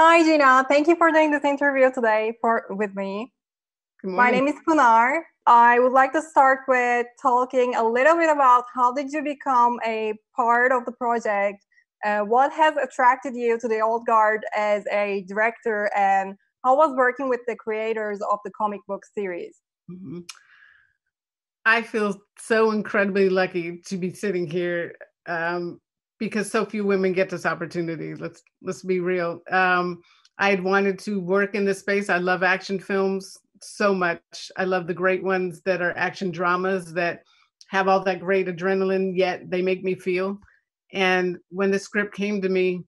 Hi, Gina. Thank you for doing this interview today with me. Good My morning. name is Pınar. I would like to start with talking a little bit about how did you become a part of the project? What has attracted you to the Old Guard as a director, and how was working with the creators of the comic book series? Mhm. I feel so incredibly lucky to be sitting here because so few women get this opportunity. Let's be real. I had wanted to work in this space. I love action films so much. I love the great ones that are action dramas that have all that great adrenaline, yet they make me feel. And when the script came to me,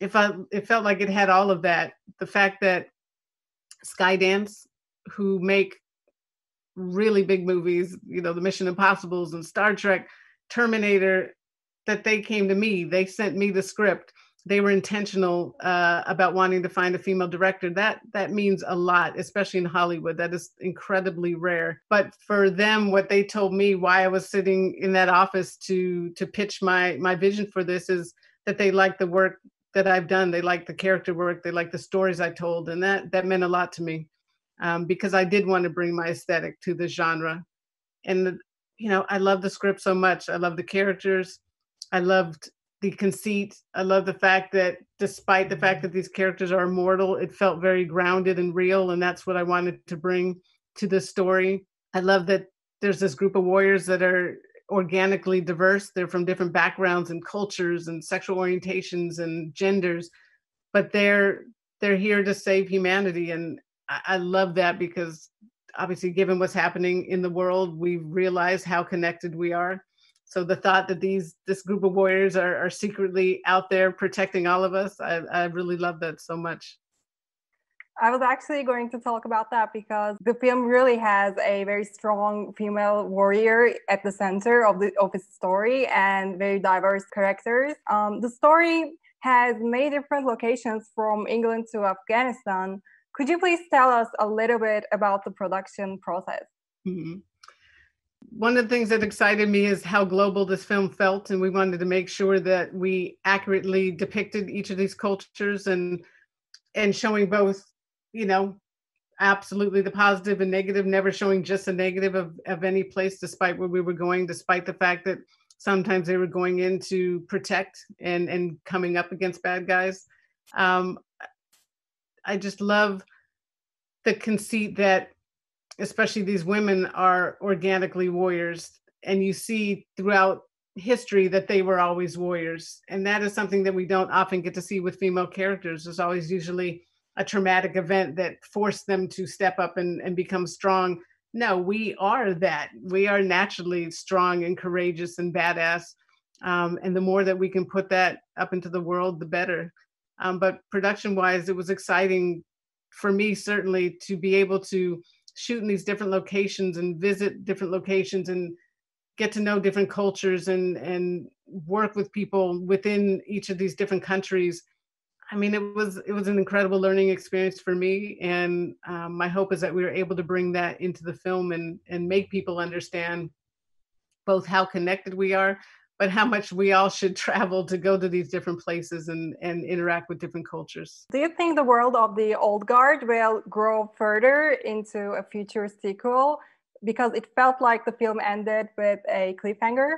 it felt like it had all of that. The fact that Skydance, who make really big movies, the Mission Impossibles and Star Trek, Terminator, that they came to me. They sent me the script. They were intentional about wanting to find a female director. That means a lot, especially in Hollywood. That is incredibly rare. But for them, what they told me, why I was sitting in that office to pitch my vision for this, is that they like the work that I've done. They like the character work. They like the stories I told, and that meant a lot to me. Because I did want to bring my aesthetic to the genre. And, I love the script so much. I love the characters. I loved the conceit. I love the fact that despite the fact that these characters are immortal, it felt very grounded and real. And that's what I wanted to bring to the story. I love that there's this group of warriors that are organically diverse. They're from different backgrounds and cultures and sexual orientations and genders, but they're here to save humanity. And I love that because obviously, given what's happening in the world, we realize how connected we are. So the thought that this group of warriors are secretly out there protecting all of us, I really love that so much. I was actually going to talk about that because the film really has a very strong female warrior at the center of its story and very diverse characters. The story has many different locations from England to Afghanistan. Could you please tell us a little bit about the production process? Mm-hmm. One of the things that excited me is how global this film felt, and we wanted to make sure that we accurately depicted each of these cultures and showing both, absolutely the positive and negative, never showing just the negative of any place, despite where we were going, despite the fact that sometimes they were going in to protect and coming up against bad guys. I just love the conceit that especially these women are organically warriors, and you see throughout history that they were always warriors. And that is something that we don't often get to see with female characters. There's always usually a traumatic event that forced them to step up and become strong. No, we are that. We are naturally strong and courageous and badass. And the more that we can put that up into the world, the better. But production wise, it was exciting for me, certainly, to be able to shoot in these different locations and visit different locations and get to know different cultures and work with people within each of these different countries. I mean, it was an incredible learning experience for me. And my hope is that we were able to bring that into the film and make people understand both how connected we are, but how much we all should travel to go to these different places and interact with different cultures. Do you think the world of the Old Guard will grow further into a future sequel? Because it felt like the film ended with a cliffhanger.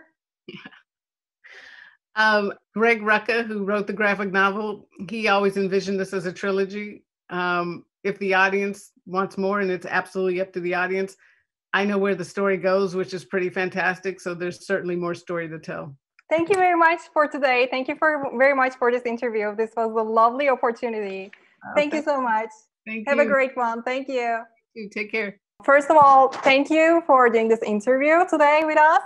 Greg Rucka, who wrote the graphic novel, he always envisioned this as a trilogy. If the audience wants more, and it's absolutely up to the audience, I know where the story goes, which is pretty fantastic. So there's certainly more story to tell. Thank you very much for today. Thank you very much for this interview. This was a lovely opportunity. Thank you so much. Thank you. Have a great one. Thank you. Take care. First of all, thank you for doing this interview today with us.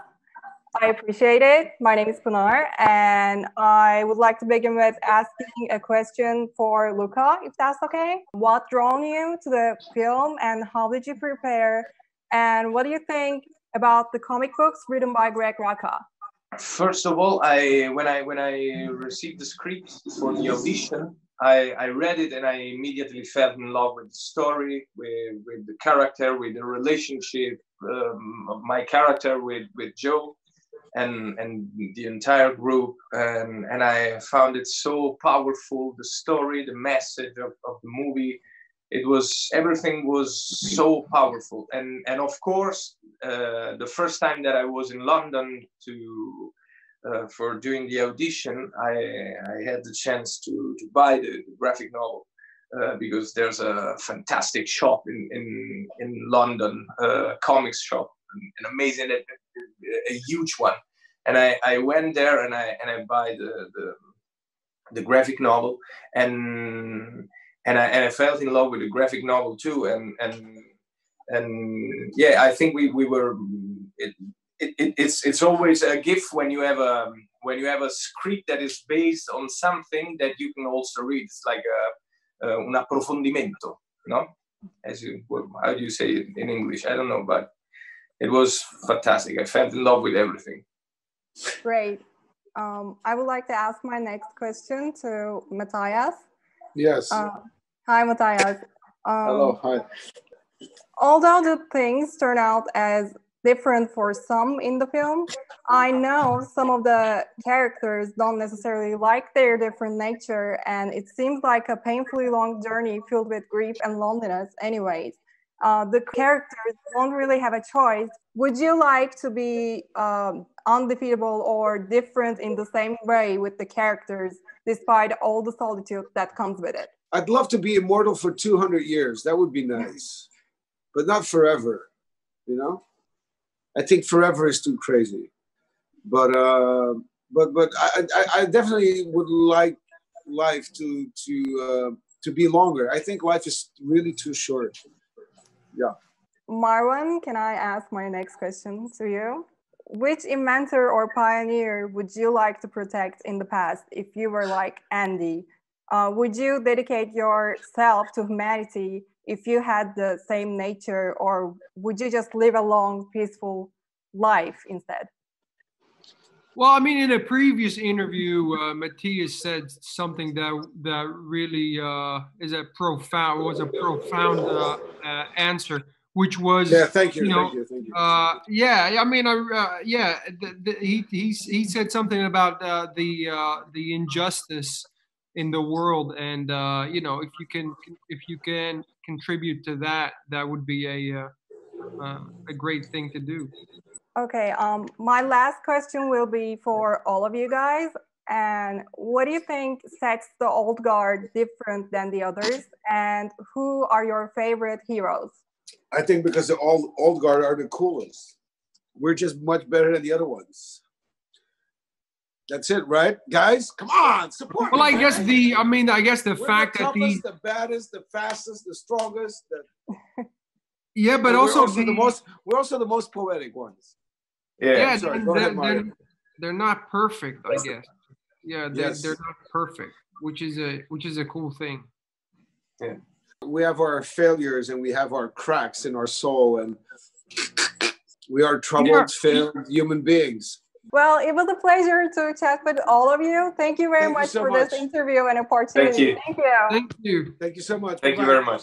I appreciate it. My name is Pınar, and I would like to begin with asking a question for Luca, if that's okay. What drawn you to the film, and how did you prepare? And what do you think about the comic books written by Greg Rucka? First of all, when I received the script for the audition, I read it and I immediately fell in love with the story, with the character, with the relationship of my character with Joe. and the entire group, and I found it so powerful. The story, the message of the movie, everything was so powerful. And of course, the first time that I was in London for doing the audition, I had the chance to buy the graphic novel. Because there's a fantastic shop in London, comics shop, an amazing, a huge one. And I went there and I buy the graphic novel, and I fell in love with the graphic novel too. And yeah, I think we were. It's always a gift when you have a script that is based on something that you can also read. It's like un approfondimento, no? How do you say it in English? I don't know, but it was fantastic. I fell in love with everything. Great. I would like to ask my next question to Matthias. Yes. Hi, Matthias. Hello. Hi. Although the things turn out as different for some in the film, I know some of the characters don't necessarily like their different nature, and it seems like a painfully long journey filled with grief and loneliness anyways. The characters don't really have a choice. Would you like to be undefeatable or different in the same way with the characters, despite all the solitude that comes with it? I'd love to be immortal for 200 years. That would be nice, but not forever, you know? I think forever is too crazy, but I definitely would like life to be longer. I think life is really too short. Yeah. Marwan, can I ask my next question to you? Which inventor or pioneer would you like to protect in the past if you were like Andy? Would you dedicate yourself to humanity if you had the same nature, or would you just live a long, peaceful life instead? Well, I mean, in a previous interview, Matthias said something that really was a profound answer, which was, yeah, thank you, you know, thank you. yeah, I mean, he said something about the injustice in the world, and you know, if you can contribute to that, that would be a great thing to do. Okay, my last question will be for all of you guys. And what do you think sets the old guard different than the others? And who are your favorite heroes? I think because the old guard are the coolest. We're just much better than the other ones. That's it, right, guys? Come on, support. Well, I guess the We're fact the that toughest, the baddest, the fastest, the strongest. Yeah, but also we're also the most poetic ones. Yeah. Sorry, go ahead, Mario. They're not perfect, I guess. Yeah, they're not perfect, which is a cool thing. Yeah. We have our failures and we have our cracks in our soul, and we are troubled, failed human beings. Well, it was a pleasure to chat with all of you. Thank you very much for this interview and opportunity. Thank you. Thank you. Thank you. Thank you so much. Thank you very much.